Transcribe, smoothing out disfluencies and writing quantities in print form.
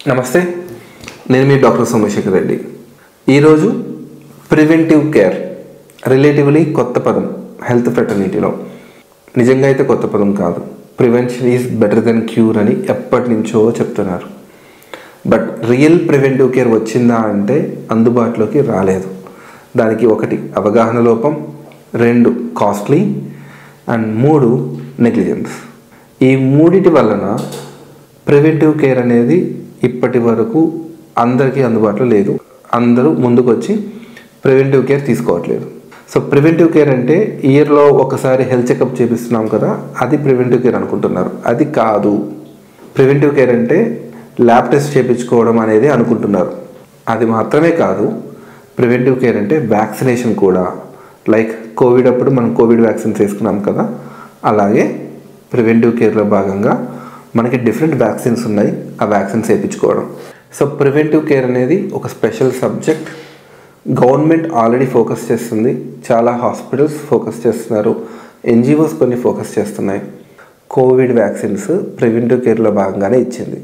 నమస్తే, నేను మీ డాక్టర్ సోమశేఖర్ రెడ్డి. ఈరోజు ప్రివెంటివ్ కేర్ రిలేటివ్లీ కొత్త పదం హెల్త్ ఫ్రెటర్నిటీలో. నిజంగా అయితే కొత్త పదం కాదు. Prevention is better then cure అని ఎప్పటి నుంచో చెప్తున్నారు. బట్ రియల్ ప్రివెంటివ్ కేర్ వచ్చిందా అంటే అందుబాటులోకి రాలేదు. దానికి 1 అవగాహన లోపం, 2 కాస్ట్లీ అండ్ 3 నెగ్లిజెన్స్. ఈ మూడిటి వలన ప్రివెంటివ్ కేర్ అనేది ఇప్పటి వరకు అందరికీ అందుబాటులో లేదు. అందరూ ముందుకు వచ్చి ప్రివెంటివ్ కేర్ తీసుకోవట్లేదు. సో ప్రివెంటివ్ కేర్ అంటే ఇయర్లో ఒకసారి హెల్త్ చెకప్ చేపిస్తున్నాం కదా, అది ప్రివెంటివ్ కేర్ అనుకుంటున్నారు. అది కాదు. ప్రివెంటివ్ కేర్ అంటే ల్యాబ్ టెస్ట్ చేయించుకోవడం అనేది అనుకుంటున్నారు. అది మాత్రమే కాదు. ప్రివెంటివ్ కేర్ అంటే వ్యాక్సినేషన్ కూడా. లైక్ కోవిడ్ అప్పుడు మనం కోవిడ్ వ్యాక్సిన్స్ వేసుకున్నాం కదా, అలాగే ప్రివెంటివ్ కేర్లో భాగంగా మనకి డిఫరెంట్ వ్యాక్సిన్స్ ఉన్నాయి. ఆ వ్యాక్సిన్స్ వేయించుకోవడం. సో ప్రివెంటివ్ కేర్ అనేది ఒక special subject. Government already focus చేస్తుంది. చాలా హాస్పిటల్స్ ఫోకస్ చేస్తున్నారు. ఎన్జిఓస్ కొన్ని ఫోకస్ చేస్తున్నాయి. కోవిడ్ వ్యాక్సిన్స్ ప్రివెంటివ్ కేర్లో భాగంగానే ఇచ్చింది.